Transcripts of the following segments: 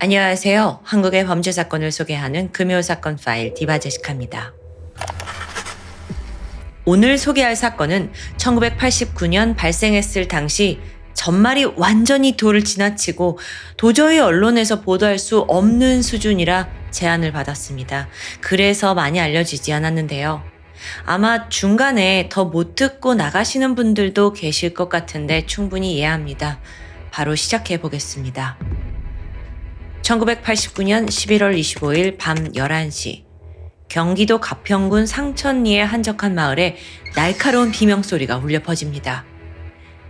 안녕하세요. 한국의 범죄 사건을 소개하는 금요 사건 파일 디바제시카입니다. 오늘 소개할 사건은 1989년 발생했을 당시 전말이 완전히 도를 지나치고 도저히 언론에서 보도할 수 없는 수준이라 제안을 받았습니다. 그래서 많이 알려지지 않았는데요. 아마 중간에 더 못 듣고 나가시는 분들도 계실 것 같은데 충분히 이해합니다. 바로 시작해 보겠습니다. 1989년 11월 25일 밤 11시 경기도 가평군 상천리의 한적한 마을에 날카로운 비명소리가 울려 퍼집니다.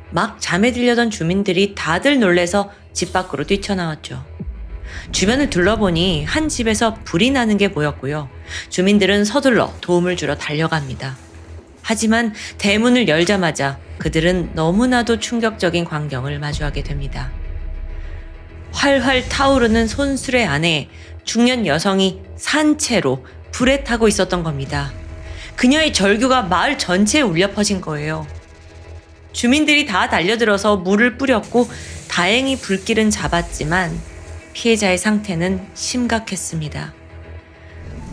막 잠에 들려던 주민들이 다들 놀래서 집 밖으로 뛰쳐나왔죠. 주변을 둘러보니 한 집에서 불이 나는 게 보였고요. 주민들은 서둘러 도움을 주러 달려갑니다. 하지만 대문을 열자마자 그들은 너무나도 충격적인 광경을 마주하게 됩니다. 활활 타오르는 손수레 안에 중년 여성이 산채로 불에 타고 있었던 겁니다. 그녀의 절규가 마을 전체에 울려 퍼진 거예요. 주민들이 다 달려들어서 물을 뿌렸고 다행히 불길은 잡았지만 피해자의 상태는 심각했습니다.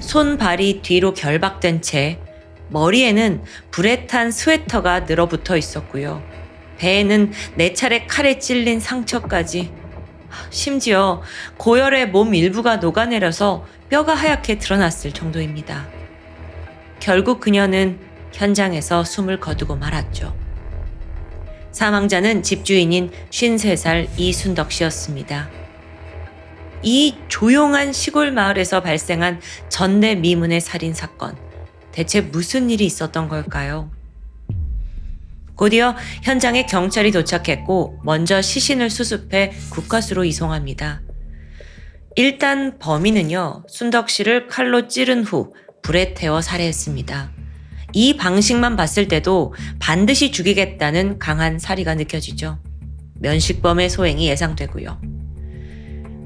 손발이 뒤로 결박된 채 머리에는 불에 탄 스웨터가 늘어붙어 있었고요. 배에는 4차례 칼에 찔린 상처까지, 심지어 고열의 몸 일부가 녹아내려서 뼈가 하얗게 드러났을 정도입니다. 결국 그녀는 현장에서 숨을 거두고 말았죠. 사망자는 집주인인 53살 이순덕 씨였습니다. 이 조용한 시골 마을에서 발생한 전대미문의 살인사건, 대체 무슨 일이 있었던 걸까요? 곧이어 현장에 경찰이 도착했고 먼저 시신을 수습해 국과수로 이송합니다. 일단 범인은요, 순덕 씨를 칼로 찌른 후 불에 태워 살해했습니다. 이 방식만 봤을 때도 반드시 죽이겠다는 강한 사리가 느껴지죠. 면식범의 소행이 예상되고요.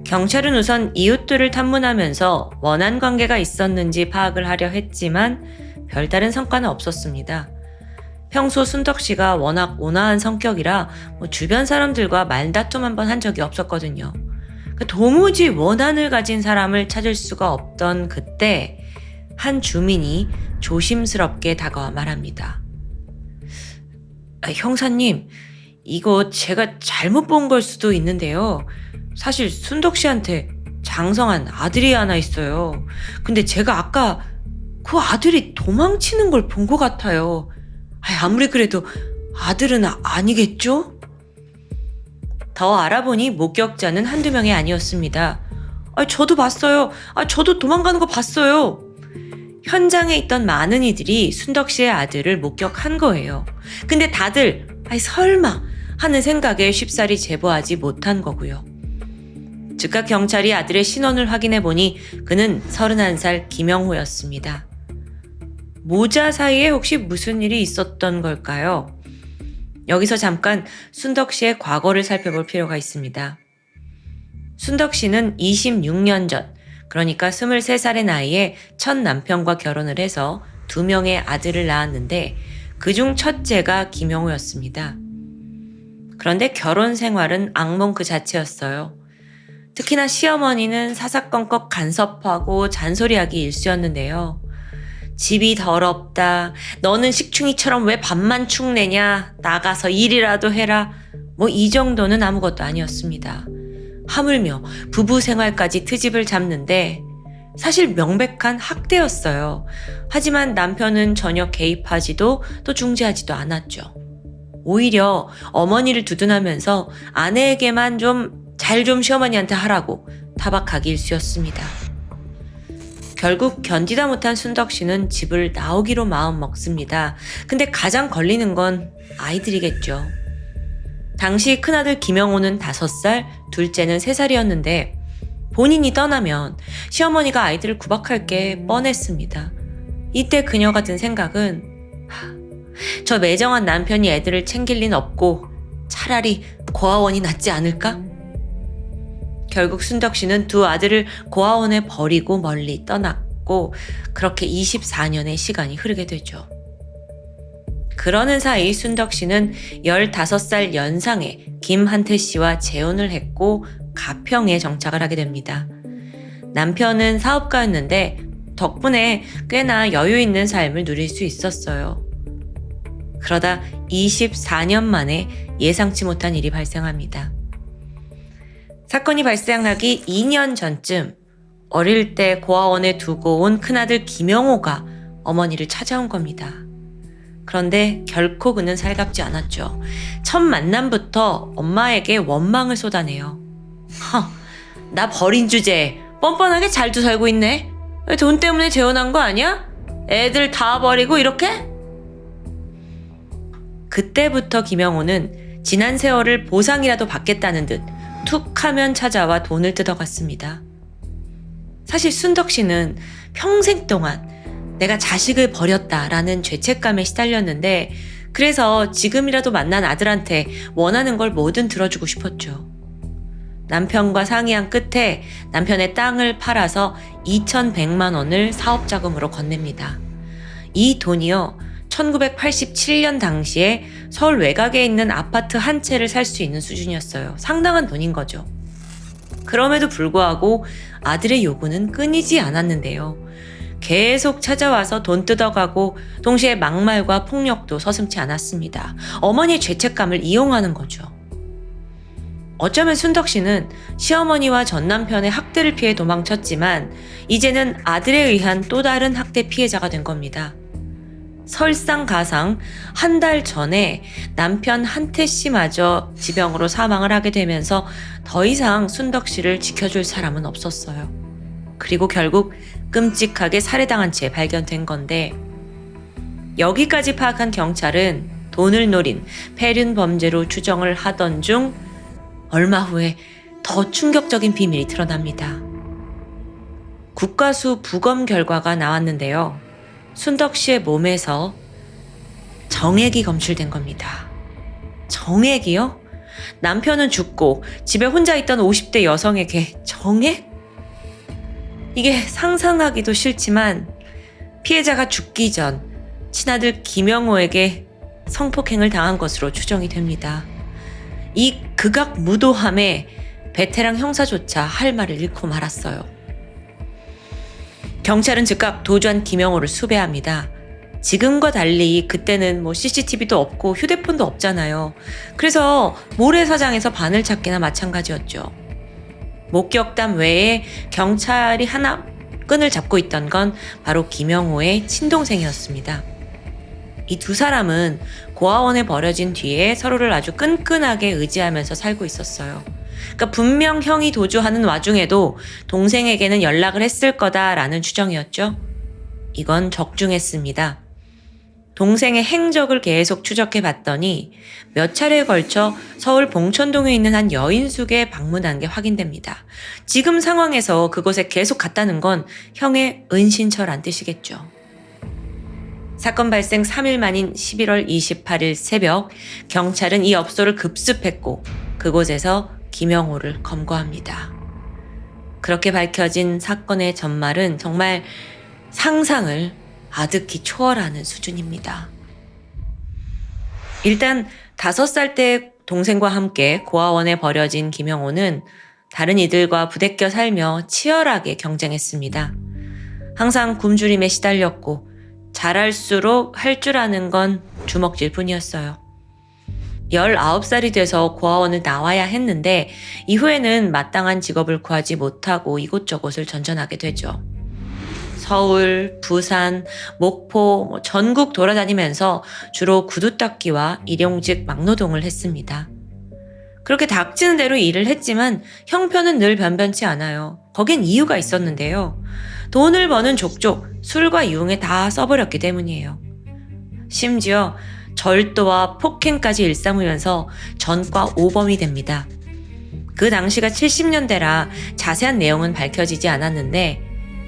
경찰은 우선 이웃들을 탐문하면서 원한 관계가 있었는지 파악을 하려 했지만 별다른 성과는 없었습니다. 평소 순덕 씨가 워낙 온화한 성격이라 주변 사람들과 말다툼 한번 한 적이 없었거든요. 도무지 원한을 가진 사람을 찾을 수가 없던 그때 한 주민이 조심스럽게 다가와 말합니다. 형사님, 이거 제가 잘못 본 걸 수도 있는데요. 사실 순덕 씨한테 장성한 아들이 하나 있어요. 근데 제가 아까 그 아들이 도망치는 걸 본 것 같아요. 아무리 그래도 아들은 아니겠죠? 더 알아보니 목격자는 한두 명이 아니었습니다. 저도 봤어요. 저도 도망가는 거 봤어요. 현장에 있던 많은 이들이 순덕 씨의 아들을 목격한 거예요. 근데 다들 설마 하는 생각에 쉽사리 제보하지 못한 거고요. 즉각 경찰이 아들의 신원을 확인해 보니 그는 31살 김영호였습니다. 모자 사이에 혹시 무슨 일이 있었던 걸까요? 여기서 잠깐 순덕 씨의 과거를 살펴볼 필요가 있습니다. 순덕 씨는 26년 전, 그러니까 23살의 나이에 첫 남편과 결혼을 해서 2명의 아들을 낳았는데 그중 첫째가 김영호였습니다. 그런데 결혼 생활은 악몽 그 자체였어요. 특히나 시어머니는 사사건건 간섭하고 잔소리하기 일쑤였는데요. 집이 더럽다, 너는 식충이처럼 왜 밥만 축내냐, 나가서 일이라도 해라, 이 정도는 아무것도 아니었습니다. 하물며 부부 생활까지 트집을 잡는데 사실 명백한 학대였어요. 하지만 남편은 전혀 개입하지도 또 중재하지도 않았죠. 오히려 어머니를 두둔하면서 아내에게만 잘 좀 시어머니한테 하라고 타박하기 일쑤였습니다. 결국 견디다 못한 순덕 씨는 집을 나오기로 마음 먹습니다. 근데 가장 걸리는 건 아이들이겠죠. 당시 큰아들 김영호는 5살, 둘째는 3살이었는데 본인이 떠나면 시어머니가 아이들을 구박할 게 뻔했습니다. 이때 그녀가 든 생각은 저 매정한 남편이 애들을 챙길 리는 없고 차라리 고아원이 낫지 않을까? 결국 순덕 씨는 2 아들을 고아원에 버리고 멀리 떠났고 그렇게 24년의 시간이 흐르게 되죠. 그러는 사이 순덕 씨는 15살 연상의 김한태 씨와 재혼을 했고 가평에 정착을 하게 됩니다. 남편은 사업가였는데 덕분에 꽤나 여유 있는 삶을 누릴 수 있었어요. 그러다 24년 만에 예상치 못한 일이 발생합니다. 사건이 발생하기 2년 전쯤 어릴 때 고아원에 두고 온 큰아들 김영호가 어머니를 찾아온 겁니다. 그런데 결코 그는 살갑지 않았죠. 첫 만남부터 엄마에게 원망을 쏟아내요. 나 버린 주제에 뻔뻔하게 잘도 살고 있네. 돈 때문에 재혼한 거 아니야? 애들 다 버리고 이렇게? 그때부터 김영호는 지난 세월을 보상이라도 받겠다는 듯 툭 하면 찾아와 돈을 뜯어갔습니다. 사실 순덕 씨는 평생 동안 내가 자식을 버렸다라는 죄책감에 시달렸는데 그래서 지금이라도 만난 아들한테 원하는 걸 뭐든 들어주고 싶었죠. 남편과 상의한 끝에 남편의 땅을 팔아서 2,100만 원을 사업자금으로 건넵니다. 이 돈이요, 1987년 당시에 서울 외곽에 있는 아파트 한 채를 살 수 있는 수준이었어요. 상당한 돈인 거죠. 그럼에도 불구하고 아들의 요구는 끊이지 않았는데요. 계속 찾아와서 돈 뜯어가고 동시에 막말과 폭력도 서슴지 않았습니다. 어머니의 죄책감을 이용하는 거죠. 어쩌면 순덕 씨는 시어머니와 전 남편의 학대를 피해 도망쳤지만 이제는 아들에 의한 또 다른 학대 피해자가 된 겁니다. 설상가상 한 달 전에 남편 한태 씨마저 지병으로 사망을 하게 되면서 더 이상 순덕 씨를 지켜줄 사람은 없었어요. 그리고 결국 끔찍하게 살해당한 채 발견된 건데 여기까지 파악한 경찰은 돈을 노린 폐륜 범죄로 추정을 하던 중 얼마 후에 더 충격적인 비밀이 드러납니다. 국가수 부검 결과가 나왔는데요. 순덕 씨의 몸에서 정액이 검출된 겁니다. 정액이요? 남편은 죽고 집에 혼자 있던 50대 여성에게 정액? 이게 상상하기도 싫지만 피해자가 죽기 전 친아들 김영호에게 성폭행을 당한 것으로 추정이 됩니다. 이 극악무도함에 베테랑 형사조차 할 말을 잃고 말았어요. 경찰은 즉각 도주한 김영호를 수배합니다. 지금과 달리 그때는 CCTV도 없고 휴대폰도 없잖아요. 그래서 모래사장에서 바늘 찾기나 마찬가지였죠. 목격담 외에 경찰이 하나 끈을 잡고 있던 건 바로 김영호의 친동생이었습니다. 이 두 사람은 고아원에 버려진 뒤에 서로를 아주 끈끈하게 의지하면서 살고 있었어요. 그러니까 분명 형이 도주하는 와중에도 동생에게는 연락을 했을 거다라는 추정이었죠. 이건 적중했습니다. 동생의 행적을 계속 추적해 봤더니 몇 차례에 걸쳐 서울 봉천동에 있는 한 여인숙에 방문한 게 확인됩니다. 지금 상황에서 그곳에 계속 갔다는 건 형의 은신처란 뜻이겠죠. 사건 발생 3일 만인 11월 28일 새벽 경찰은 이 업소를 급습했고 그곳에서 김영호를 검거합니다. 그렇게 밝혀진 사건의 전말은 정말 상상을 아득히 초월하는 수준입니다. 일단 5살 때 동생과 함께 고아원에 버려진 김영호는 다른 이들과 부대껴 살며 치열하게 경쟁했습니다. 항상 굶주림에 시달렸고 잘할수록 할 줄 아는 건 주먹질 뿐이었어요. 19살이 돼서 고아원을 나와야 했는데 이후에는 마땅한 직업을 구하지 못하고 이곳저곳을 전전하게 되죠. 서울, 부산, 목포, 전국 돌아다니면서 주로 구두 닦기와 일용직 막노동을 했습니다. 그렇게 닥치는 대로 일을 했지만 형편은 늘 변변치 않아요. 거긴 이유가 있었는데요. 돈을 버는 족족 술과 유흥에 다 써버렸기 때문이에요. 심지어 절도와 폭행까지 일삼으면서 전과 오범이 됩니다. 그 당시가 70년대라 자세한 내용은 밝혀지지 않았는데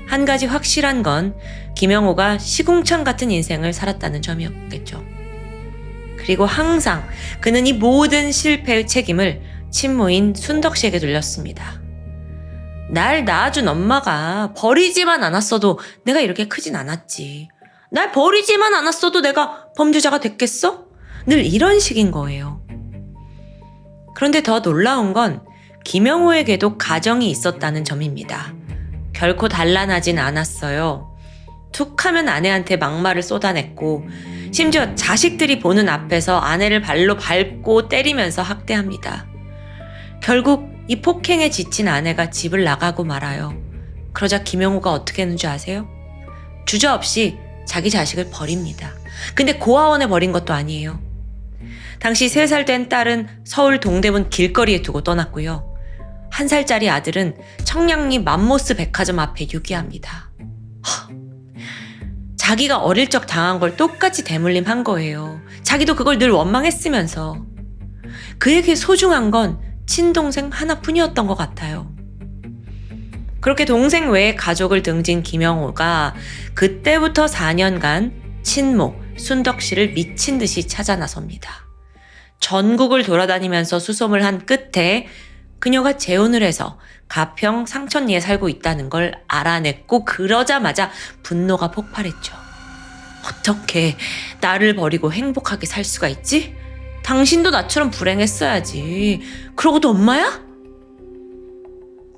한 가지 확실한 건 김영호가 시궁창 같은 인생을 살았다는 점이었겠죠. 그리고 항상 그는 이 모든 실패의 책임을 친모인 순덕 씨에게 돌렸습니다. 날 낳아준 엄마가 버리지만 않았어도 내가 이렇게 크진 않았지. 날 버리지만 않았어도 내가 범죄자가 됐겠어? 늘 이런 식인 거예요. 그런데 더 놀라운 건 김영호에게도 가정이 있었다는 점입니다. 결코 단란하진 않았어요. 툭 하면 아내한테 막말을 쏟아냈고 심지어 자식들이 보는 앞에서 아내를 발로 밟고 때리면서 학대합니다. 결국 이 폭행에 지친 아내가 집을 나가고 말아요. 그러자 김영호가 어떻게 했는지 아세요? 주저없이 자기 자식을 버립니다. 근데 고아원에 버린 것도 아니에요. 당시 3살 된 딸은 서울 동대문 길거리에 두고 떠났고요. 1살짜리 아들은 청량리 맘모스 백화점 앞에 유기합니다. 자기가 어릴 적 당한 걸 똑같이 대물림한 거예요. 자기도 그걸 늘 원망했으면서. 그에게 소중한 건 친동생 하나뿐이었던 것 같아요. 그렇게 동생 외에 가족을 등진 김영호가 그때부터 4년간 친모 순덕 씨를 미친 듯이 찾아 나섭니다. 전국을 돌아다니면서 수소문 한 끝에 그녀가 재혼을 해서 가평 상천리에 살고 있다는 걸 알아냈고 그러자마자 분노가 폭발했죠. 어떻게 나를 버리고 행복하게 살 수가 있지? 당신도 나처럼 불행했어야지. 그러고도 엄마야?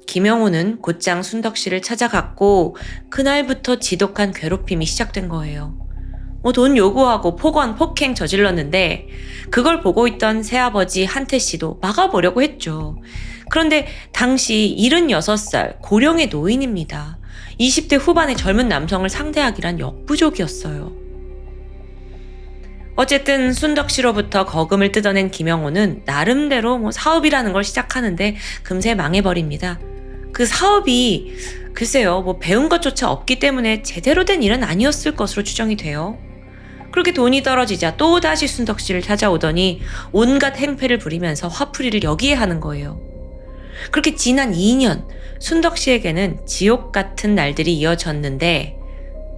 김영호는 곧장 순덕 씨를 찾아갔고 그날부터 지독한 괴롭힘이 시작된 거예요. 돈 요구하고 폭언, 폭행 저질렀는데 그걸 보고 있던 새아버지 한태 씨도 막아보려고 했죠. 그런데 당시 76살 고령의 노인입니다. 20대 후반의 젊은 남성을 상대하기란 역부족이었어요. 어쨌든 순덕 씨로부터 거금을 뜯어낸 김영호는 나름대로 사업이라는 걸 시작하는데 금세 망해버립니다. 그 사업이 글쎄요, 배운 것조차 없기 때문에 제대로 된 일은 아니었을 것으로 추정이 돼요. 그렇게 돈이 떨어지자 또다시 순덕 씨를 찾아오더니 온갖 행패를 부리면서 화풀이를 여기에 하는 거예요. 그렇게 지난 2년 순덕 씨에게는 지옥 같은 날들이 이어졌는데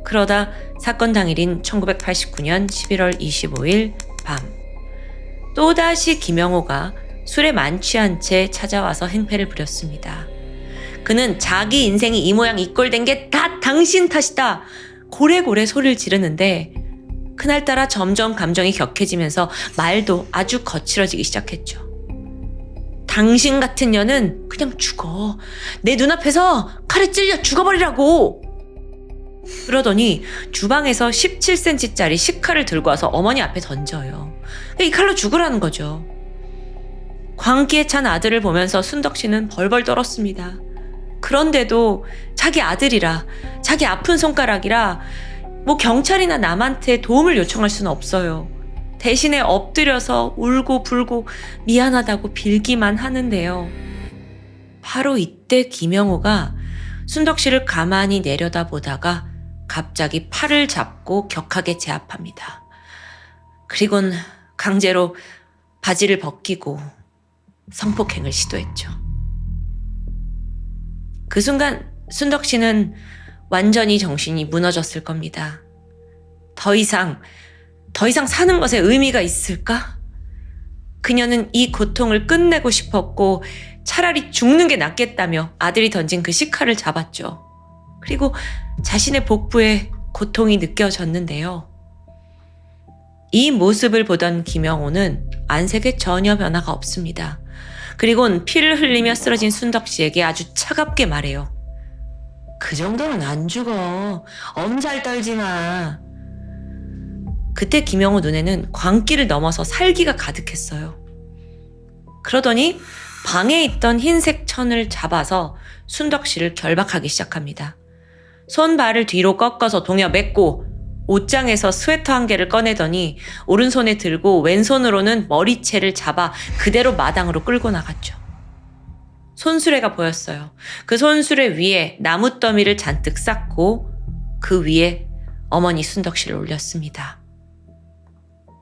그러다 사건 당일인 1989년 11월 25일 밤 또다시 김영호가 술에 만취한 채 찾아와서 행패를 부렸습니다. 그는 자기 인생이 이 모양 이 꼴 된 게 다 당신 탓이다 고래고래 소리를 지르는데 그날따라 점점 감정이 격해지면서 말도 아주 거칠어지기 시작했죠. 당신 같은 년은 그냥 죽어. 내 눈앞에서 칼에 찔려 죽어버리라고. 그러더니 주방에서 17cm짜리 식칼을 들고 와서 어머니 앞에 던져요. 이 칼로 죽으라는 거죠. 광기에 찬 아들을 보면서 순덕 씨는 벌벌 떨었습니다. 그런데도 자기 아들이라, 자기 아픈 손가락이라 경찰이나 남한테 도움을 요청할 수는 없어요. 대신에 엎드려서 울고 불고 미안하다고 빌기만 하는데요. 바로 이때 김영호가 순덕 씨를 가만히 내려다보다가 갑자기 팔을 잡고 격하게 제압합니다. 그리곤 강제로 바지를 벗기고 성폭행을 시도했죠. 그 순간 순덕 씨는 완전히 정신이 무너졌을 겁니다. 더 이상 사는 것에 의미가 있을까? 그녀는 이 고통을 끝내고 싶었고 차라리 죽는 게 낫겠다며 아들이 던진 그 식칼을 잡았죠. 그리고 자신의 복부에 고통이 느껴졌는데요. 이 모습을 보던 김영호는 안색에 전혀 변화가 없습니다. 그리고는 피를 흘리며 쓰러진 순덕 씨에게 아주 차갑게 말해요. 그 정도는 안 죽어. 엄살 떨지 마. 그때 김영호 눈에는 광기를 넘어서 살기가 가득했어요. 그러더니 방에 있던 흰색 천을 잡아서 순덕 씨를 결박하기 시작합니다. 손발을 뒤로 꺾어서 동여 맺고 옷장에서 스웨터 한 개를 꺼내더니 오른손에 들고 왼손으로는 머리채를 잡아 그대로 마당으로 끌고 나갔죠. 손수레가 보였어요. 그 손수레 위에 나무 더미를 잔뜩 쌓고 그 위에 어머니 순덕 씨를 올렸습니다.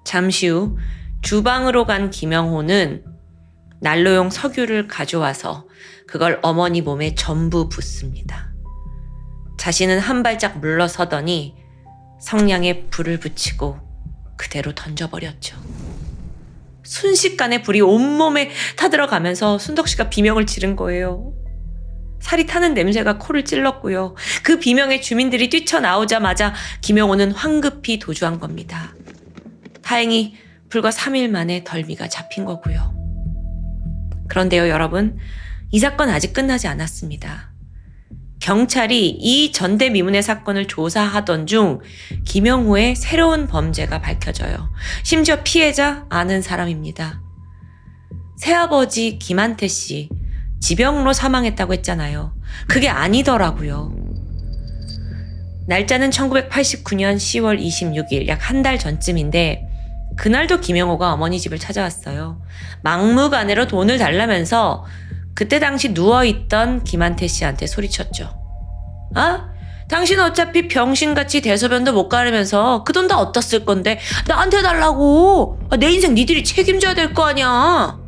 잠시 후 주방으로 간 김영호는 난로용 석유를 가져와서 그걸 어머니 몸에 전부 붓습니다. 자신은 한 발짝 물러서더니 성냥에 불을 붙이고 그대로 던져버렸죠. 순식간에 불이 온몸에 타들어가면서 순덕 씨가 비명을 지른 거예요. 살이 타는 냄새가 코를 찔렀고요. 그 비명에 주민들이 뛰쳐나오자마자 김영호는 황급히 도주한 겁니다. 다행히 불과 3일 만에 덜미가 잡힌 거고요. 그런데요, 여러분, 이 사건 아직 끝나지 않았습니다. 경찰이 이 전대미문의 사건을 조사하던 중 김영호의 새로운 범죄가 밝혀져요. 심지어 피해자 아는 사람입니다. 새아버지 김한태 씨 지병으로 사망했다고 했잖아요. 그게 아니더라고요. 날짜는 1989년 10월 26일, 약 한 달 전쯤인데 그날도 김영호가 어머니 집을 찾아왔어요. 막무가내로 돈을 달라면서 그때 당시 누워있던 김한태 씨한테 소리쳤죠. 아? 당신 어차피 병신같이 대소변도 못 가르면서 그 돈 다 어디다 쓸 건데 나한테 달라고. 내 인생 니들이 책임져야 될 거 아니야.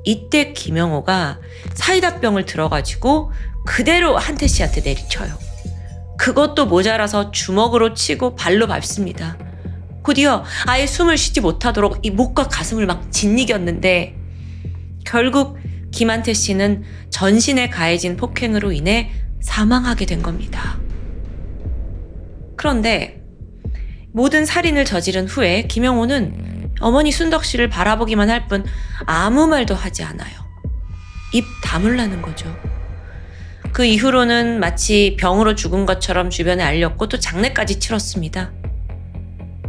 이때 김영호가 사이다병을 들어가지고 그대로 한태 씨한테 내리쳐요. 그것도 모자라서 주먹으로 치고 발로 밟습니다. 곧이어 아예 숨을 쉬지 못하도록 이 목과 가슴을 막 짓이겼는데 결국 김한태 씨는 전신에 가해진 폭행으로 인해 사망하게 된 겁니다. 그런데 모든 살인을 저지른 후에 김영호는 어머니 순덕 씨를 바라보기만 할 뿐 아무 말도 하지 않아요. 입 다물라는 거죠. 그 이후로는 마치 병으로 죽은 것처럼 주변에 알렸고 또 장례까지 치렀습니다.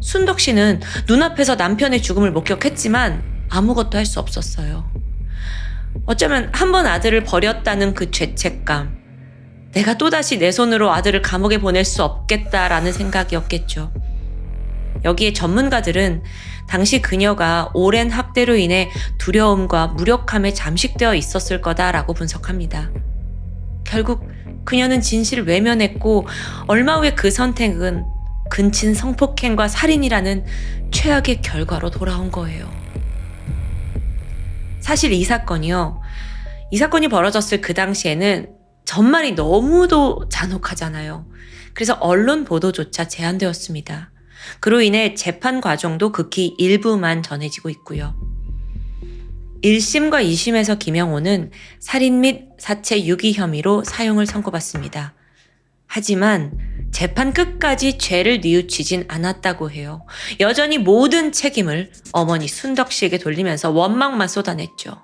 순덕 씨는 눈앞에서 남편의 죽음을 목격했지만 아무것도 할 수 없었어요. 어쩌면 한 번 아들을 버렸다는 그 죄책감, 내가 또다시 내 손으로 아들을 감옥에 보낼 수 없겠다라는 생각이었겠죠. 여기에 전문가들은 당시 그녀가 오랜 학대로 인해 두려움과 무력함에 잠식되어 있었을 거다라고 분석합니다. 결국 그녀는 진실을 외면했고 얼마 후에 그 선택은 근친 성폭행과 살인이라는 최악의 결과로 돌아온 거예요. 사실 이 사건이 벌어졌을 그 당시에는 전말이 너무도 잔혹하잖아요. 그래서 언론 보도조차 제한되었습니다. 그로 인해 재판 과정도 극히 일부만 전해지고 있고요. 1심과 2심에서 김영호는 살인 및 사체 유기 혐의로 사형을 선고받습니다. 하지만 재판 끝까지 죄를 뉘우치진 않았다고 해요. 여전히 모든 책임을 어머니 순덕 씨에게 돌리면서 원망만 쏟아냈죠.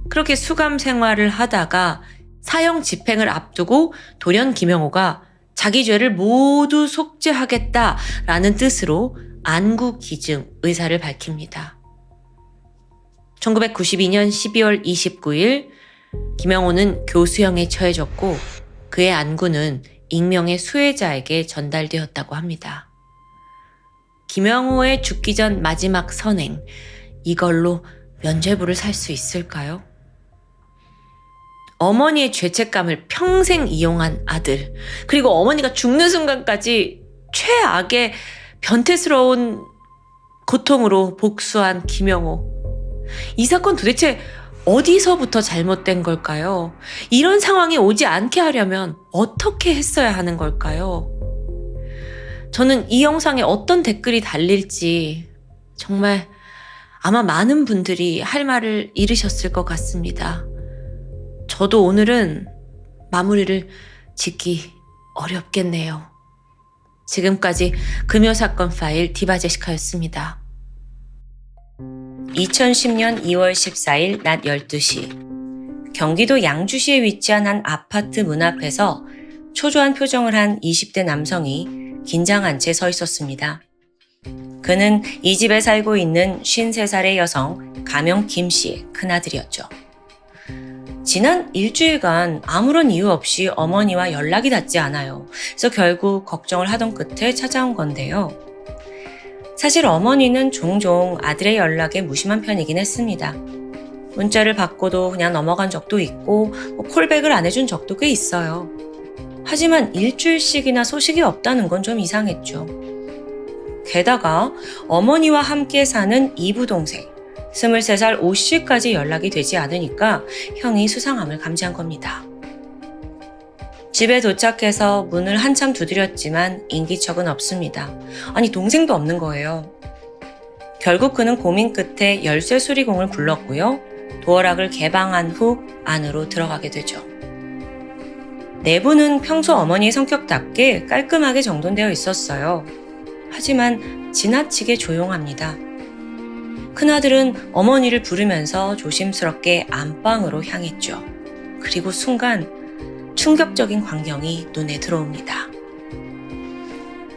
그렇게 수감 생활을 하다가 사형 집행을 앞두고 돌연 김영호가 자기 죄를 모두 속죄하겠다라는 뜻으로 안구 기증 의사를 밝힙니다. 1992년 12월 29일 김영호는 교수형에 처해졌고 그의 안구는 익명의 수혜자에게 전달되었다고 합니다. 김영호의 죽기 전 마지막 선행, 이걸로 면죄부를 살 수 있을까요? 어머니의 죄책감을 평생 이용한 아들, 그리고 어머니가 죽는 순간까지 최악의 변태스러운 고통으로 복수한 김영호. 이 사건 도대체 어디서부터 잘못된 걸까요? 이런 상황이 오지 않게 하려면 어떻게 했어야 하는 걸까요? 저는 이 영상에 어떤 댓글이 달릴지 정말 아마 많은 분들이 할 말을 잃으셨을 것 같습니다. 저도 오늘은 마무리를 짓기 어렵겠네요. 지금까지 금요사건 파일 디바제시카였습니다. 2010년 2월 14일 낮 12시 경기도 양주시에 위치한 한 아파트 문 앞에서 초조한 표정을 한 20대 남성이 긴장한 채 서 있었습니다. 그는 이 집에 살고 있는 53살의 여성 가명 김 씨의 큰아들이었죠. 지난 일주일간 아무런 이유 없이 어머니와 연락이 닿지 않아요. 그래서 결국 걱정을 하던 끝에 찾아온 건데요. 사실 어머니는 종종 아들의 연락에 무심한 편이긴 했습니다. 문자를 받고도 그냥 넘어간 적도 있고 콜백을 안 해준 적도 꽤 있어요. 하지만 일주일씩이나 소식이 없다는 건 좀 이상했죠. 게다가 어머니와 함께 사는 이부동생 23살 오 씨까지 연락이 되지 않으니까 형이 수상함을 감지한 겁니다. 집에 도착해서 문을 한참 두드렸지만 인기척은 없습니다. 아니 동생도 없는 거예요. 결국 그는 고민 끝에 열쇠 수리공을 불렀고요. 도어락을 개방한 후 안으로 들어가게 되죠. 내부는 평소 어머니의 성격답게 깔끔하게 정돈되어 있었어요. 하지만 지나치게 조용합니다. 큰아들은 어머니를 부르면서 조심스럽게 안방으로 향했죠. 그리고 순간 충격적인 광경이 눈에 들어옵니다.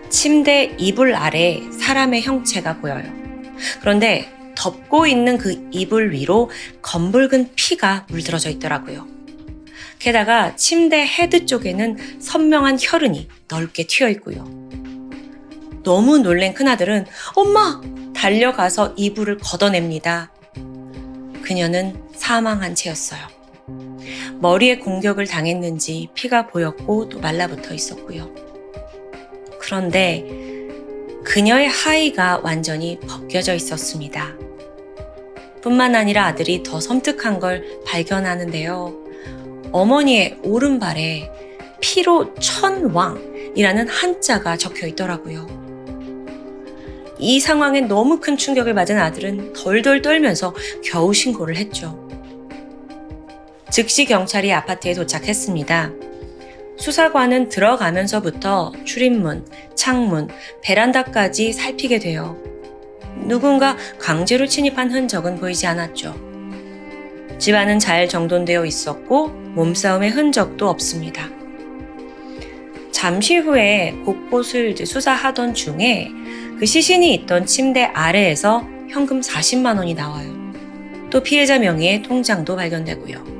침대 이불 아래 사람의 형체가 보여요. 그런데 덮고 있는 그 이불 위로 검붉은 피가 물들어져 있더라고요. 게다가 침대 헤드 쪽에는 선명한 혈흔이 넓게 튀어 있고요. 너무 놀란 큰아들은 엄마! 달려가서 이불을 걷어냅니다. 그녀는 사망한 채였어요. 머리에 공격을 당했는지 피가 보였고 또 말라붙어 있었고요. 그런데 그녀의 하의가 완전히 벗겨져 있었습니다. 뿐만 아니라 아들이 더 섬뜩한 걸 발견하는데요. 어머니의 오른발에 피로 천왕이라는 한자가 적혀 있더라고요. 이 상황에 너무 큰 충격을 받은 아들은 덜덜 떨면서 겨우 신고를 했죠. 즉시 경찰이 아파트에 도착했습니다. 수사관은 들어가면서부터 출입문, 창문, 베란다까지 살피게 돼요. 누군가 강제로 침입한 흔적은 보이지 않았죠. 집안은 잘 정돈되어 있었고 몸싸움의 흔적도 없습니다. 잠시 후에 곳곳을 수사하던 중에 그 시신이 있던 침대 아래에서 현금 40만 원이 나와요. 또 피해자 명의의 통장도 발견되고요.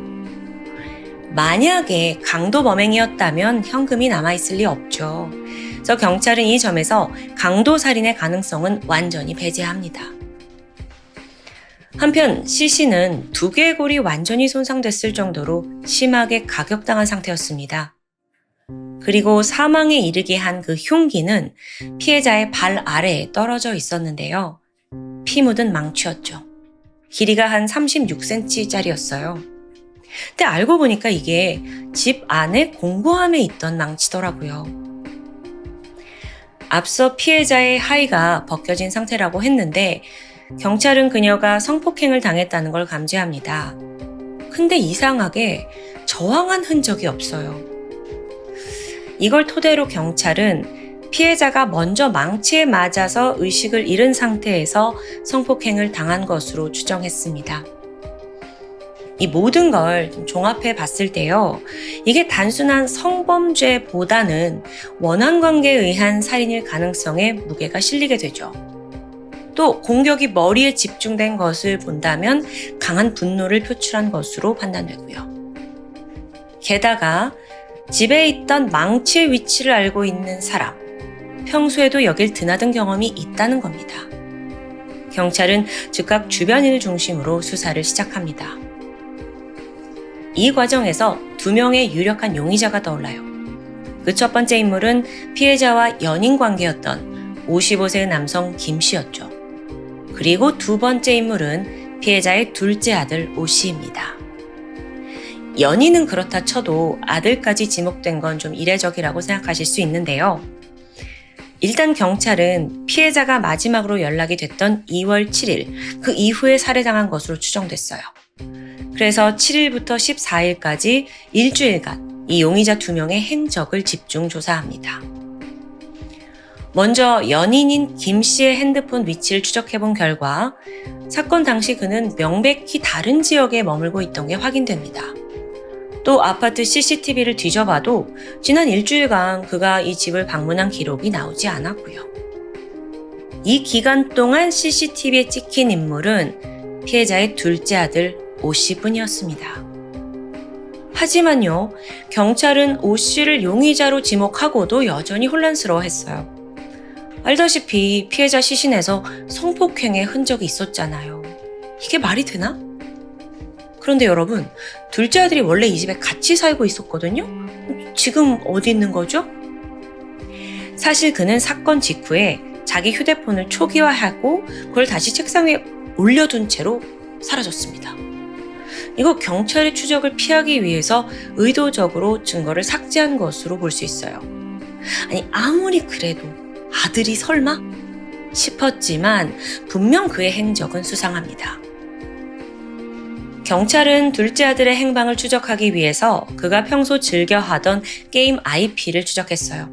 만약에 강도 범행이었다면 현금이 남아있을 리 없죠. 그래서 경찰은 이 점에서 강도 살인의 가능성은 완전히 배제합니다. 한편 시신은 두개골이 완전히 손상됐을 정도로 심하게 가격당한 상태였습니다. 그리고 사망에 이르게 한 그 흉기는 피해자의 발 아래에 떨어져 있었는데요. 피 묻은 망치였죠. 길이가 한 36cm짜리였어요. 근데 알고 보니까 이게 집 안에 공구함에 있던 망치더라고요. 앞서 피해자의 하의가 벗겨진 상태라고 했는데 경찰은 그녀가 성폭행을 당했다는 걸 감지합니다. 근데 이상하게 저항한 흔적이 없어요. 이걸 토대로 경찰은 피해자가 먼저 망치에 맞아서 의식을 잃은 상태에서 성폭행을 당한 것으로 추정했습니다. 이 모든 걸 종합해 봤을 때요. 이게 단순한 성범죄보다는 원한관계에 의한 살인일 가능성에 무게가 실리게 되죠. 또 공격이 머리에 집중된 것을 본다면 강한 분노를 표출한 것으로 판단되고요. 게다가 집에 있던 망치의 위치를 알고 있는 사람, 평소에도 여길 드나든 경험이 있다는 겁니다. 경찰은 즉각 주변인을 중심으로 수사를 시작합니다. 이 과정에서 2명의 유력한 용의자가 떠올라요. 그 첫 번째 인물은 피해자와 연인 관계였던 55세의 남성 김 씨였죠. 그리고 두 번째 인물은 피해자의 둘째 아들 오 씨입니다. 연인은 그렇다 쳐도 아들까지 지목된 건 좀 이례적이라고 생각하실 수 있는데요. 일단 경찰은 피해자가 마지막으로 연락이 됐던 2월 7일, 그 이후에 살해당한 것으로 추정됐어요. 그래서 7일부터 14일까지 일주일간 이 용의자 2명의 행적을 집중 조사합니다. 먼저 연인인 김 씨의 핸드폰 위치를 추적해본 결과 사건 당시 그는 명백히 다른 지역에 머물고 있던 게 확인됩니다. 또 아파트 CCTV를 뒤져봐도 지난 일주일간 그가 이 집을 방문한 기록이 나오지 않았고요. 이 기간 동안 CCTV에 찍힌 인물은 피해자의 둘째 아들 오 씨뿐이었습니다. 하지만요, 경찰은 오 씨를 용의자로 지목하고도 여전히 혼란스러워했어요. 알다시피 피해자 시신에서 성폭행의 흔적이 있었잖아요. 이게 말이 되나? 그런데 여러분, 둘째 아들이 원래 이 집에 같이 살고 있었거든요? 지금 어디 있는 거죠? 사실 그는 사건 직후에 자기 휴대폰을 초기화하고 그걸 다시 책상 위에 올려둔 채로 사라졌습니다. 이거 경찰의 추적을 피하기 위해서 의도적으로 증거를 삭제한 것으로 볼 수 있어요. 아니, 아무리 그래도 아들이 설마? 싶었지만 분명 그의 행적은 수상합니다. 경찰은 둘째 아들의 행방을 추적하기 위해서 그가 평소 즐겨 하던 게임 IP를 추적했어요.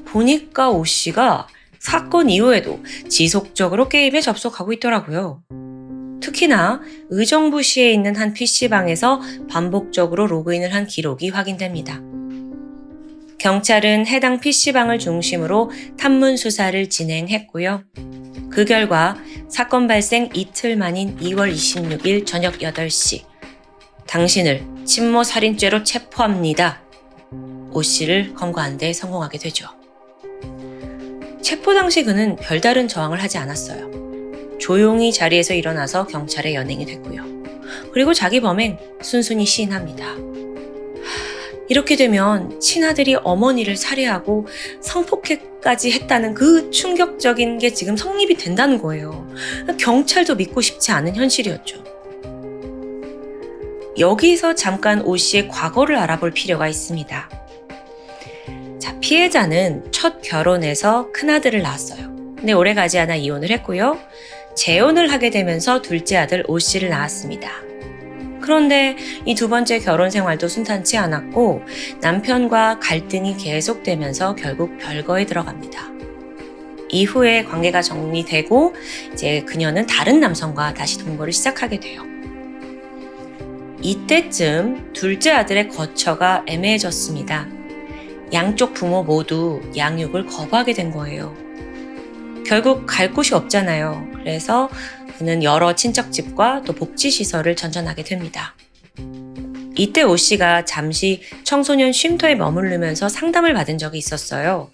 보니까 오 씨가 사건 이후에도 지속적으로 게임에 접속하고 있더라고요. 특히나 의정부시에 있는 한 PC방에서 반복적으로 로그인을 한 기록이 확인됩니다. 경찰은 해당 PC방을 중심으로 탐문 수사를 진행했고요. 그 결과 사건 발생 이틀 만인 2월 26일 저녁 8시 당신을 침모살인죄로 체포합니다. 오 씨를 검거하는 데 성공하게 되죠. 체포 당시 그는 별다른 저항을 하지 않았어요. 조용히 자리에서 일어나서 경찰에 연행이 됐고요. 그리고 자기 범행 순순히 시인합니다. 이렇게 되면 친아들이 어머니를 살해하고 성폭행까지 했다는 그 충격적인 게 지금 성립이 된다는 거예요. 경찰도 믿고 싶지 않은 현실이었죠. 여기서 잠깐 오 씨의 과거를 알아볼 필요가 있습니다. 자, 피해자는 첫 결혼에서 큰아들을 낳았어요. 근데 오래가지 않아 이혼을 했고요. 재혼을 하게 되면서 둘째 아들 오 씨를 낳았습니다. 그런데 이 두 번째 결혼 생활도 순탄치 않았고 남편과 갈등이 계속되면서 결국 별거에 들어갑니다. 이후에 관계가 정리되고 이제 그녀는 다른 남성과 다시 동거를 시작하게 돼요. 이때쯤 둘째 아들의 거처가 애매해졌습니다. 양쪽 부모 모두 양육을 거부하게 된 거예요. 결국 갈 곳이 없잖아요. 그래서 그는 여러 친척집과 또 복지시설을 전전하게 됩니다. 이때 오 씨가 잠시 청소년 쉼터에 머무르면서 상담을 받은 적이 있었어요.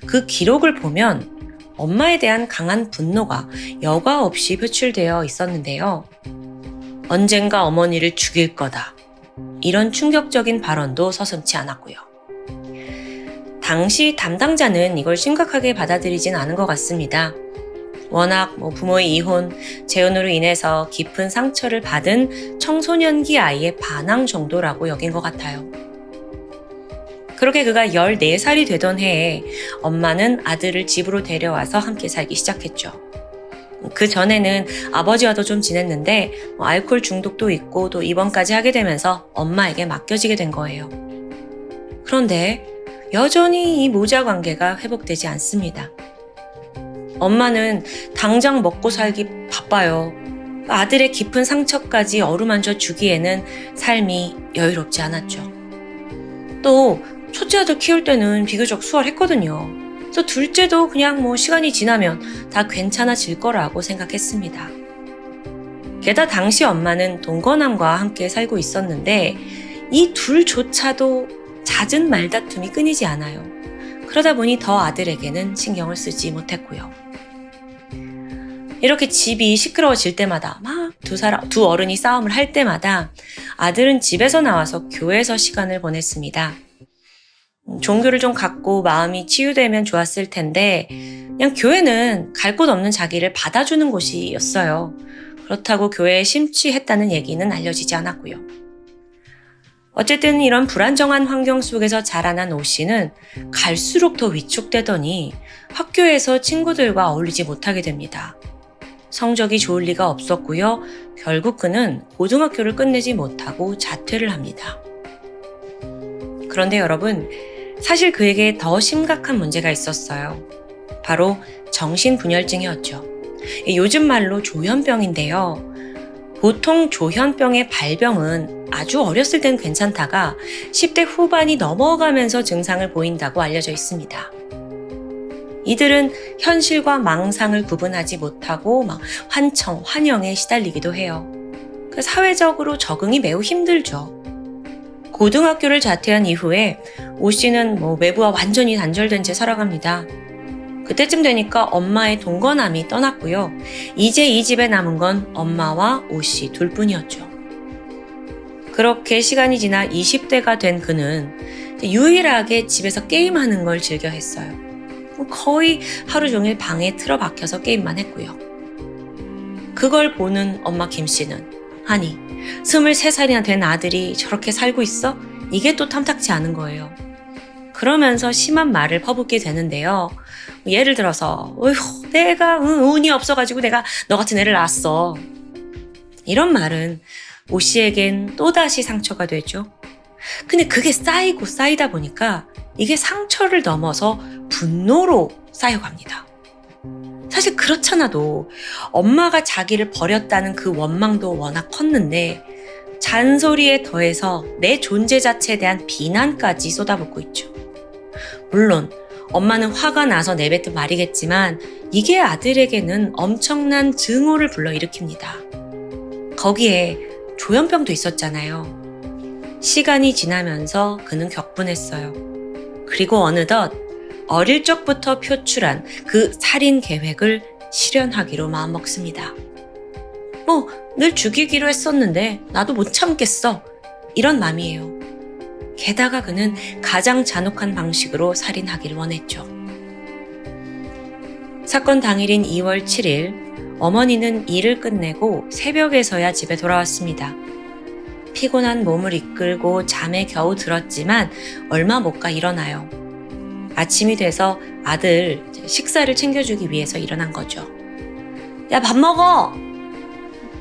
그 기록을 보면 엄마에 대한 강한 분노가 여과 없이 표출되어 있었는데요. 언젠가 어머니를 죽일 거다. 이런 충격적인 발언도 서슴지 않았고요. 당시 담당자는 이걸 심각하게 받아들이진 않은 것 같습니다. 워낙 부모의 이혼, 재혼으로 인해서 깊은 상처를 받은 청소년기 아이의 반항 정도라고 여긴 것 같아요. 그렇게 그가 14살이 되던 해에 엄마는 아들을 집으로 데려와서 함께 살기 시작했죠. 그 전에는 아버지와도 좀 지냈는데 알코올 중독도 있고 또 입원까지 하게 되면서 엄마에게 맡겨지게 된 거예요. 그런데 여전히 이 모자 관계가 회복되지 않습니다. 엄마는 당장 먹고 살기 바빠요. 아들의 깊은 상처까지 어루만져 주기에는 삶이 여유롭지 않았죠. 또 첫째 아들 키울 때는 비교적 수월했거든요. 그래서 둘째도 그냥 시간이 지나면 다 괜찮아질 거라고 생각했습니다. 게다가 당시 엄마는 동거남과 함께 살고 있었는데 이 둘조차도 잦은 말다툼이 끊이지 않아요. 그러다 보니 더 아들에게는 신경을 쓰지 못했고요. 이렇게 집이 시끄러워질 때마다 막 두 어른이 싸움을 할 때마다 아들은 집에서 나와서 교회에서 시간을 보냈습니다. 종교를 좀 갖고 마음이 치유되면 좋았을 텐데 그냥 교회는 갈 곳 없는 자기를 받아주는 곳이었어요. 그렇다고 교회에 심취했다는 얘기는 알려지지 않았고요. 어쨌든 이런 불안정한 환경 속에서 자라난 오 씨는 갈수록 더 위축되더니 학교에서 친구들과 어울리지 못하게 됩니다. 성적이 좋을 리가 없었고요. 결국 그는 고등학교를 끝내지 못하고 자퇴를 합니다. 그런데 여러분, 사실 그에게 더 심각한 문제가 있었어요. 바로 정신분열증이었죠. 요즘 말로 조현병인데요. 보통 조현병의 발병은 아주 어렸을 땐 괜찮다가 10대 후반이 넘어가면서 증상을 보인다고 알려져 있습니다. 이들은 현실과 망상을 구분하지 못하고 환청, 환영에 시달리기도 해요. 사회적으로 적응이 매우 힘들죠. 고등학교를 자퇴한 이후에 오 씨는 외부와 완전히 단절된 채 살아갑니다. 그때쯤 되니까 엄마의 동거남이 떠났고요. 이제 이 집에 남은 건 엄마와 오 씨 둘뿐이었죠. 그렇게 시간이 지나 20대가 된 그는 유일하게 집에서 게임하는 걸 즐겨 했어요. 거의 하루 종일 방에 틀어박혀서 게임만 했고요. 그걸 보는 엄마 김 씨는 아니 23살이나 된 아들이 저렇게 살고 있어? 이게 또 탐탁지 않은 거예요. 그러면서 심한 말을 퍼붓게 되는데요. 예를 들어서 어휴 내가 운이 없어가지고 내가 너 같은 애를 낳았어. 이런 말은 오 씨에겐 또다시 상처가 되죠. 근데 그게 쌓이고 쌓이다 보니까 이게 상처를 넘어서 분노로 쌓여갑니다. 사실 그렇잖아도 엄마가 자기를 버렸다는 그 원망도 워낙 컸는데 잔소리에 더해서 내 존재 자체에 대한 비난까지 쏟아붓고 있죠. 물론 엄마는 화가 나서 내뱉은 말이겠지만 이게 아들에게는 엄청난 증오를 불러일으킵니다. 거기에 조현병도 있었잖아요. 시간이 지나면서 그는 격분했어요. 그리고 어느덧 어릴 적부터 표출한 그 살인 계획을 실현하기로 마음먹습니다. 늘 죽이기로 했었는데 나도 못 참겠어. 이런 맘이에요. 게다가 그는 가장 잔혹한 방식으로 살인하기를 원했죠. 사건 당일인 2월 7일 어머니는 일을 끝내고 새벽에서야 집에 돌아왔습니다. 피곤한 몸을 이끌고 잠에 겨우 들었지만 얼마 못 가 일어나요. 아침이 돼서 아들 식사를 챙겨주기 위해서 일어난 거죠. 야, 밥 먹어!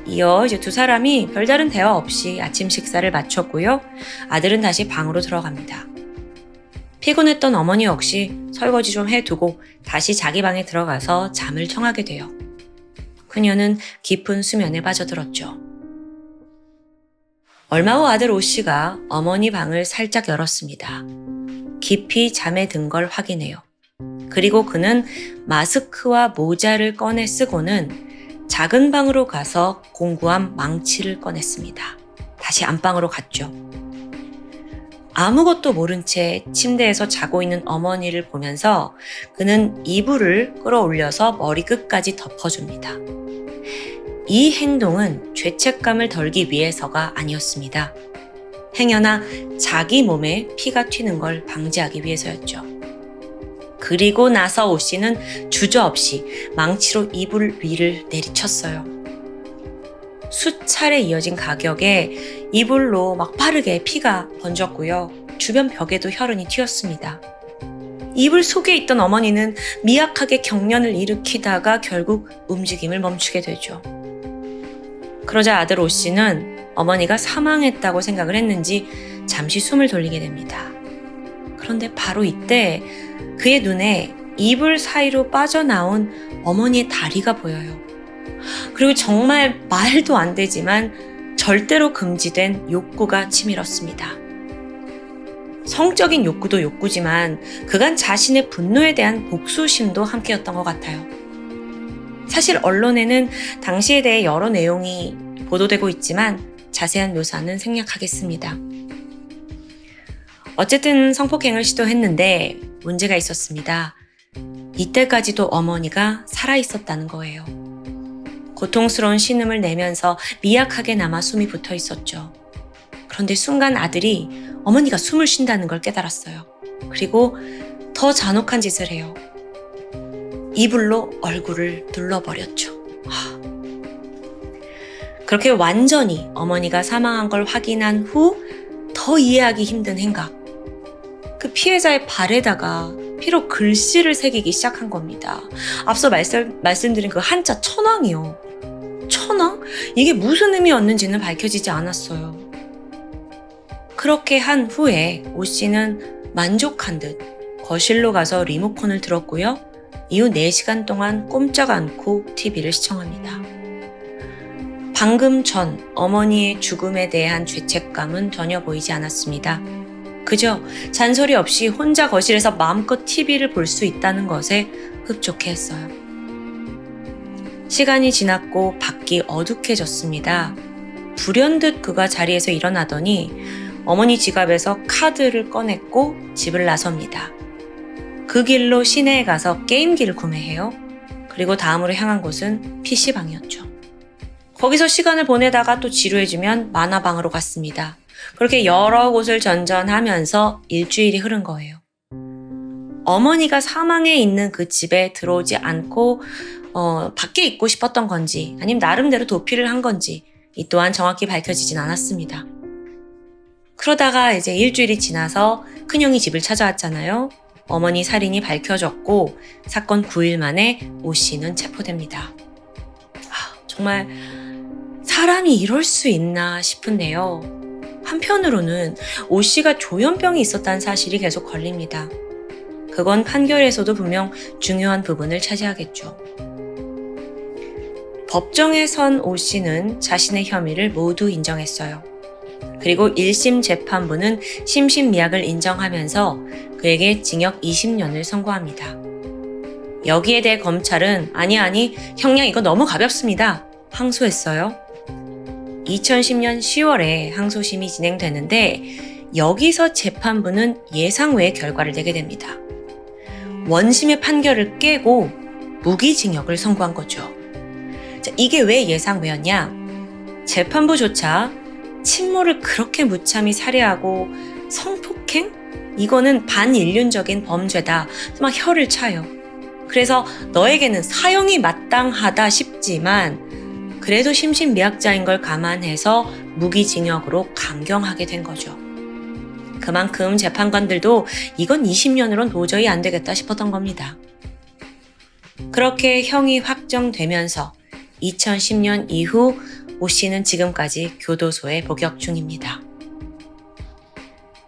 이어 이제 두 사람이 별다른 대화 없이 아침 식사를 마쳤고요. 아들은 다시 방으로 들어갑니다. 피곤했던 어머니 역시 설거지 좀 해두고 다시 자기 방에 들어가서 잠을 청하게 돼요. 그녀는 깊은 수면에 빠져들었죠. 얼마 후 아들 오 씨가 어머니 방을 살짝 열었습니다. 깊이 잠에 든 걸 확인해요. 그리고 그는 마스크와 모자를 꺼내 쓰고는 작은 방으로 가서 공구한 망치를 꺼냈습니다. 다시 안방으로 갔죠. 아무것도 모른 채 침대에서 자고 있는 어머니를 보면서 그는 이불을 끌어올려서 머리 끝까지 덮어줍니다. 이 행동은 죄책감을 덜기 위해서가 아니었습니다. 행여나 자기 몸에 피가 튀는 걸 방지하기 위해서였죠. 그리고 나서 오 씨는 주저없이 망치로 이불 위를 내리쳤어요. 수차례 이어진 가격에 이불로 막 빠르게 피가 번졌고요. 주변 벽에도 혈흔이 튀었습니다. 이불 속에 있던 어머니는 미약하게 경련을 일으키다가 결국 움직임을 멈추게 되죠. 그러자 아들 오 씨는 어머니가 사망했다고 생각을 했는지 잠시 숨을 돌리게 됩니다. 그런데 바로 이때 그의 눈에 이불 사이로 빠져나온 어머니의 다리가 보여요. 그리고 정말 말도 안 되지만 절대로 금지된 욕구가 치밀었습니다. 성적인 욕구도 욕구지만 그간 자신의 분노에 대한 복수심도 함께였던 것 같아요. 사실 언론에는 당시에 대해 여러 내용이 보도되고 있지만 자세한 묘사는 생략하겠습니다. 어쨌든 성폭행을 시도했는데 문제가 있었습니다. 이때까지도 어머니가 살아있었다는 거예요. 고통스러운 신음을 내면서 미약하게 남아 숨이 붙어 있었죠. 그런데 순간 아들이 어머니가 숨을 쉰다는 걸 깨달았어요. 그리고 더 잔혹한 짓을 해요. 이불로 얼굴을 눌러버렸죠. 그렇게 완전히 어머니가 사망한 걸 확인한 후 더 이해하기 힘든 행각. 그 피해자의 발에다가 피로 글씨를 새기기 시작한 겁니다. 앞서 말씀드린 그 한자 천왕이요. 천왕? 이게 무슨 의미였는지는 밝혀지지 않았어요. 그렇게 한 후에 오 씨는 만족한 듯 거실로 가서 리모컨을 들었고요. 이후 4시간 동안 꼼짝 않고 TV를 시청합니다. 방금 전 어머니의 죽음에 대한 죄책감은 전혀 보이지 않았습니다. 그저 잔소리 없이 혼자 거실에서 마음껏 TV를 볼 수 있다는 것에 흡족해했어요. 시간이 지났고 밖이 어둑해졌습니다. 불현듯 그가 자리에서 일어나더니 어머니 지갑에서 카드를 꺼냈고 집을 나섭니다. 그 길로 시내에 가서 게임기를 구매해요. 그리고 다음으로 향한 곳은 PC방이었죠. 거기서 시간을 보내다가 또 지루해지면 만화방으로 갔습니다. 그렇게 여러 곳을 전전하면서 일주일이 흐른 거예요. 어머니가 사망해 있는 그 집에 들어오지 않고 밖에 있고 싶었던 건지 아니면 나름대로 도피를 한 건지 이 또한 정확히 밝혀지진 않았습니다. 그러다가 이제 일주일이 지나서 큰형이 집을 찾아왔잖아요. 어머니 살인이 밝혀졌고 사건 9일 만에 오 씨는 체포됩니다. 정말 사람이 이럴 수 있나 싶은데요. 한편으로는 오 씨가 조현병이 있었다는 사실이 계속 걸립니다. 그건 판결에서도 분명 중요한 부분을 차지하겠죠. 법정에 선 오 씨는 자신의 혐의를 모두 인정했어요. 그리고 1심 재판부는 심신미약을 인정하면서 그에게 징역 20년을 선고합니다. 여기에 대해 검찰은 아니, 형량 이거 너무 가볍습니다. 항소했어요. 2010년 10월에 항소심이 진행되는데 여기서 재판부는 예상 외의 결과를 내게 됩니다. 원심의 판결을 깨고 무기징역을 선고한 거죠. 자, 이게 왜 예상 외였냐? 재판부조차 친모를 그렇게 무참히 살해하고 성폭행? 이거는 반인륜적인 범죄다. 막 혀를 차요. 그래서 너에게는 사형이 마땅하다 싶지만 그래도 심신미약자인 걸 감안해서 무기징역으로 감경하게 된 거죠. 그만큼 재판관들도 이건 20년으론 도저히 안 되겠다 싶었던 겁니다. 그렇게 형이 확정되면서 2010년 이후 오 씨는 지금까지 교도소에 복역 중입니다.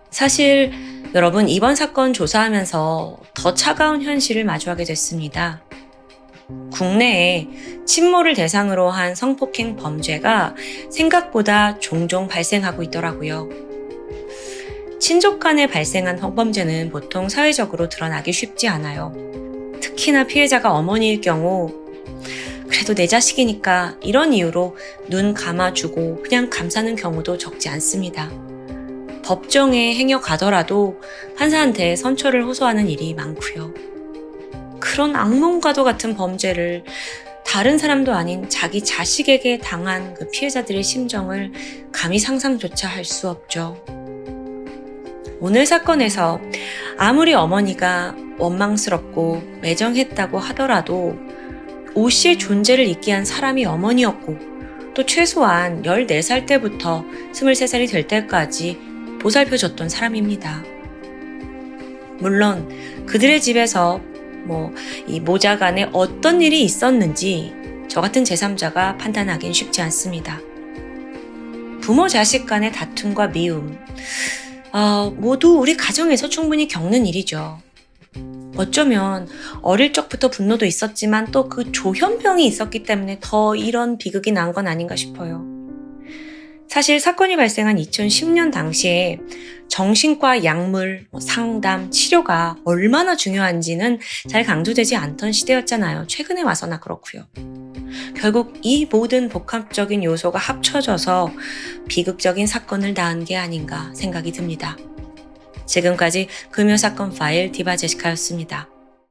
사실 여러분, 이번 사건 조사하면서 더 차가운 현실을 마주하게 됐습니다. 국내에 친모를 대상으로 한 성폭행 범죄가 생각보다 종종 발생하고 있더라고요. 친족 간에 발생한 성범죄는 보통 사회적으로 드러나기 쉽지 않아요. 특히나 피해자가 어머니일 경우 그래도 내 자식이니까 이런 이유로 눈 감아주고 그냥 감싸는 경우도 적지 않습니다. 법정에 행여가더라도 판사한테 선처를 호소하는 일이 많고요. 그런 악몽과도 같은 범죄를 다른 사람도 아닌 자기 자식에게 당한 그 피해자들의 심정을 감히 상상조차 할 수 없죠. 오늘 사건에서 아무리 어머니가 원망스럽고 매정했다고 하더라도 오 씨의 존재를 잊게 한 사람이 어머니였고 또 최소한 14살 때부터 23살이 될 때까지 보살펴줬던 사람입니다. 물론 그들의 집에서 이 모자 간에 어떤 일이 있었는지 저 같은 제3자가 판단하긴 쉽지 않습니다. 부모 자식 간의 다툼과 미움, 모두 우리 가정에서 충분히 겪는 일이죠. 어쩌면 어릴 적부터 분노도 있었지만 또 그 조현병이 있었기 때문에 더 이런 비극이 난 건 아닌가 싶어요. 사실 사건이 발생한 2010년 당시에 정신과 약물, 상담, 치료가 얼마나 중요한지는 잘 강조되지 않던 시대였잖아요. 최근에 와서나 그렇고요. 결국 이 모든 복합적인 요소가 합쳐져서 비극적인 사건을 낳은 게 아닌가 생각이 듭니다. 지금까지 금요사건 파일 디바 제시카였습니다.